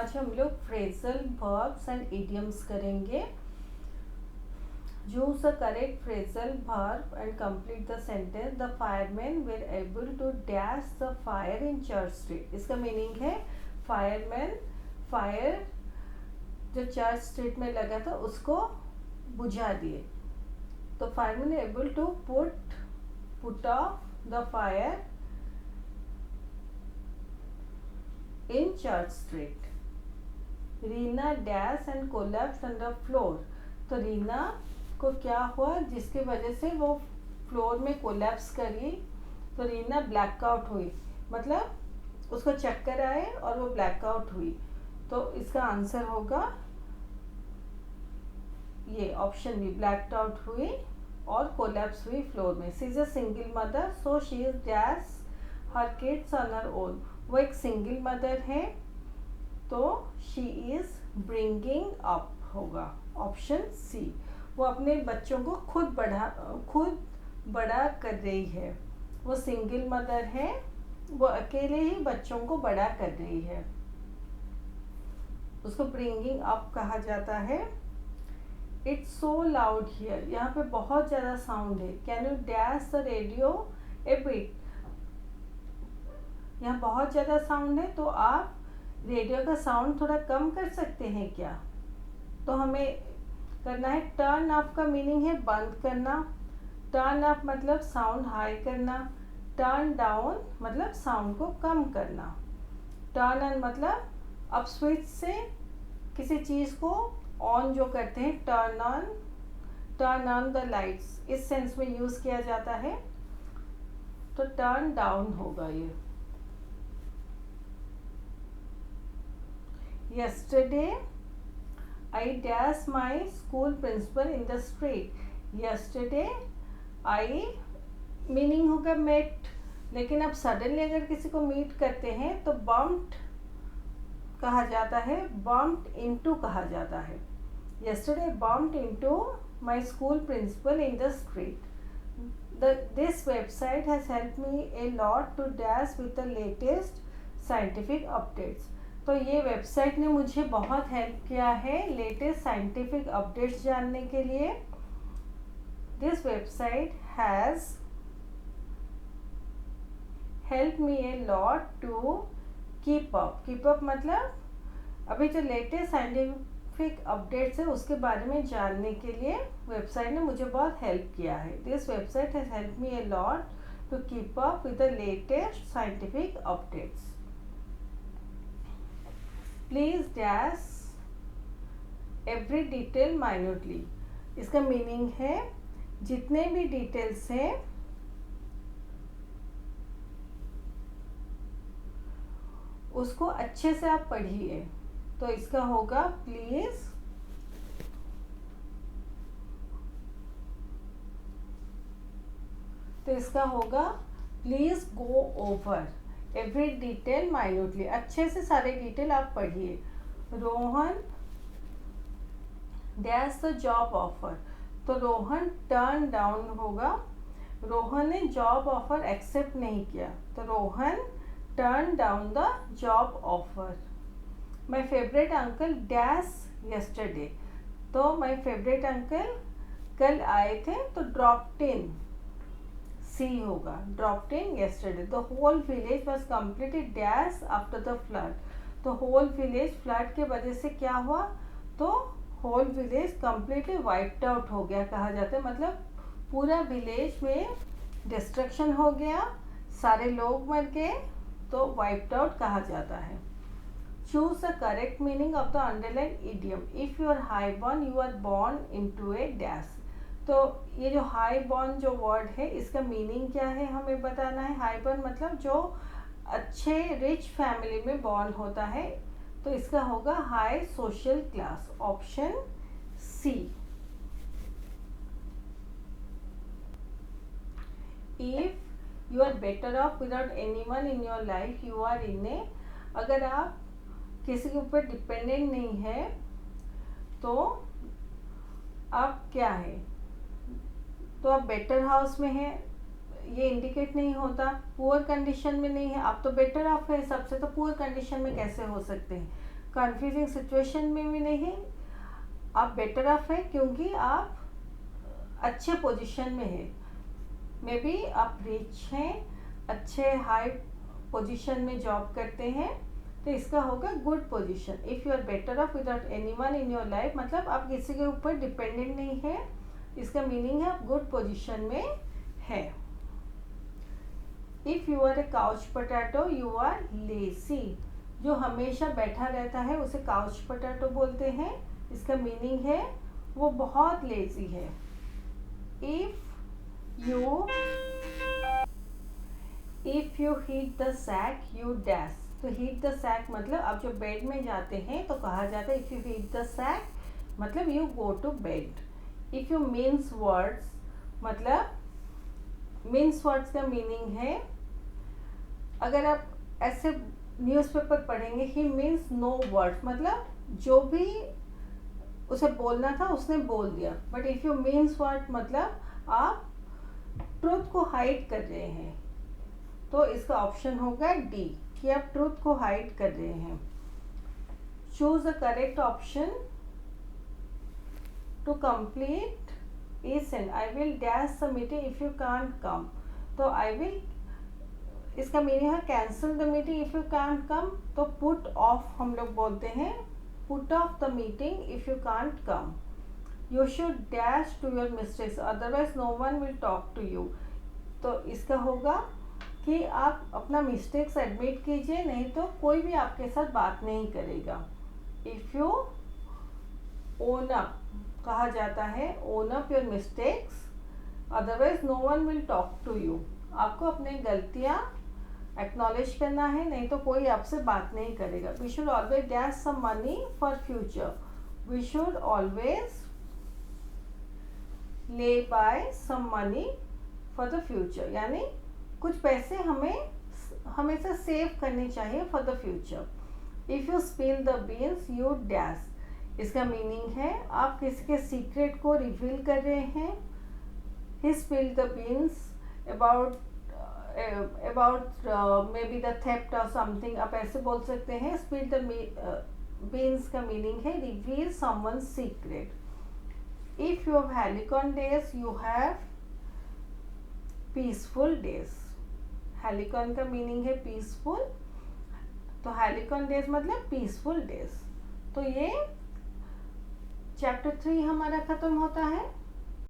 आज हम लोग फ्रेजल वर्ब्स एंड इडियम्स करेंगे. Use the correct phrasal verb and complete the sentence. The firemen were able to dash the fire in Church Street. इसका meaning है fireman fire जो Church Street में लगा था उसको बुझा दिए. तो fireman able to put off the fire in Church Street. Reena dash and collapse on the floor. तो रीना को क्या हुआ जिसकी वजह से वो फ्लोर में कोलैप्स करी. तो रीना ब्लैकआउट हुई, मतलब उसको चक्कर आए और वो ब्लैकआउट हुई. तो इसका आंसर होगा ये ऑप्शन बी, ब्लैक्ड आउट हुई और कोलैप्स हुई फ्लोर में. She is a single mother so she is dash her kids on her own. वो एक सिंगल मदर है तो शी इज ब्रिंगिंग अप होगा ऑप्शन सी. वो अपने बच्चों को खुद बड़ा कर रही है. वो सिंगल मदर है, वो अकेले ही बच्चों को बड़ा कर रही है. उसको ब्रिंगिंग अप कहा जाता है. It's so loud here. यहाँ पे बहुत ज़्यादा साउंड है. Can you dash the radio A bit. यहाँ बहुत ज़्यादा साउंड है तो आप रेडियो का साउंड थोड़ा कम कर सकते हैं क्या. तो हमें करना है. टर्न अप का मीनिंग है बंद करना. टर्न अप मतलब साउंड हाई करना. टर्न डाउन मतलब साउंड को कम करना. टर्न ऑन मतलब अप स्विच से किसी चीज़ को ऑन जो करते हैं. टर्न ऑन द लाइट्स इस सेंस में यूज़ किया जाता है. तो टर्न डाउन होगा ये. Yesterday I dashed my school principal in the street. Yesterday I meaning होगा मेट. लेकिन अब सडनली अगर किसी को मीट करते हैं तो बम्प्ड कहा जाता है, बम्प्ड इनटू कहा जाता है. Yesterday bumped into my school principal in the street. This website has helped me a lot to dash with the latest scientific updates. तो ये वेबसाइट ने मुझे बहुत हेल्प किया है लेटेस्ट साइंटिफिक अपडेट्स जानने के लिए. This website has help me a lot to keep up. Keep up मतलब अभी जो लेटेस्ट साइंटिफिक अपडेट्स है उसके बारे में जानने के लिए वेबसाइट ने मुझे बहुत हेल्प किया है. This website has help me a lot to keep up with the latest scientific updates. Please dash every detail minutely. इसका मीनिंग है जितने भी डिटेल्स हैं उसको अच्छे से आप पढ़िए. तो इसका होगा please go over every detail minutely. अच्छे से सारे डिटेल आप पढ़िए. Rohan dash the job offer. तो रोहन टर्न डाउन होगा. रोहन ने जॉब ऑफर एक्सेप्ट नहीं किया तो Rohan turn down the job offer. My favourite uncle dash yesterday. तो माई फेवरेट अंकल कल आए थे तो ड्रॉप्ड इन सी होगा. Dropped in yesterday. The whole village was completed dash after the flood. तो होल विलेज फ्लड के वजह से क्या हुआ तो whole village completely wiped out हो गया कहा जाता है. मतलब पूरा विलेज में डिस्ट्रक्शन हो गया, सारे लोग मर गए तो वाइप्ड आउट कहा जाता है. Choose the correct meaning of the underline idiom. If you are high born you are born into a dash. तो ये जो हाई बॉर्न जो वर्ड है इसका मीनिंग क्या है हमें बताना है. हाई बॉर्न मतलब जो अच्छे रिच फैमिली में बॉर्न होता है. तो इसका होगा high social class option C. If you are better off without anyone in your life you are in A. अगर आप किसी के ऊपर डिपेंडेंट नहीं है तो आप क्या है. तो आप बेटर हाउस में हैं ये इंडिकेट नहीं होता. पुअर कंडीशन में नहीं है आप तो बेटर ऑफ है सबसे. तो पुअर कंडीशन में कैसे हो सकते हैं. कंफ्यूजिंग सिचुएशन में भी नहीं, आप बेटर ऑफ है क्योंकि आप अच्छे पोजीशन में है। मे बी आप रिच हैं, अच्छे हाई पोजीशन में जॉब करते हैं, तो इसका होगा good position. If you are better off without anyone in your life, मतलब आप किसी के ऊपर डिपेंडेंट नहीं है, इसका मीनिंग है आप गुड पोजीशन में है। If you are a couch potato you are lazy, जो हमेशा बैठा रहता है उसे काउच पोटैटो बोलते हैं, इसका मीनिंग है वो बहुत लेजी है। If you hit the sack you dash, तो हीट द सैक मतलब आप जो बेड में जाते हैं तो कहा जाता है if you hit the sack मतलब you go to bed. If you means words, मतलब मीन्स वर्ड्स का मीनिंग है, अगर आप ऐसे न्यूज़पेपर पढ़ेंगे ही मीन्स नो वर्ड्स, मतलब जो भी उसे बोलना था उसने बोल दिया। But if you means word मतलब आप ट्रुथ को हाइड कर रहे हैं, तो इसका ऑप्शन होगा डी कि आप ट्रुथ को हाइड कर रहे हैं। Choose the correct option to complete is and I will dash the meeting if you can't come, तो आई विल इसका मीनिंग है cancel the meeting if you can't come, तो पुट ऑफ हम लोग बोलते हैं, put off the meeting if you can't come. You should dash to your mistakes otherwise no one will talk to you, तो इसका होगा कि आप अपना मिस्टेक्स एडमिट कीजिए, नहीं तो कोई भी आपके साथ बात नहीं करेगा। इफ़ यू ओन अप कहा जाता है, own up your mistakes otherwise no one will talk to you, आपको अपनी गलतियाँ एक्नॉलेज करना है, नहीं तो कोई आपसे बात नहीं करेगा। We should always dash some money for future, we should always lay by some money for the future, यानी कुछ पैसे हमें हमेशा सेव करने चाहिए for the future. If you spill the beans you dash, इसका मीनिंग है आप किसी के सीक्रेट को रिवील कर रहे हैं। He spill the beans about maybe the theft और समथिंग, आप ऐसे बोल सकते हैं। स्पिल द बीन्स का मीनिंग है reveal someone's secret. If you have halcyon days you have peaceful days, halcyon का मीनिंग है पीसफुल, तो हेलिकॉन डेज मतलब पीसफुल डेज। तो ये चैप्टर 3 हमारा खत्म होता है।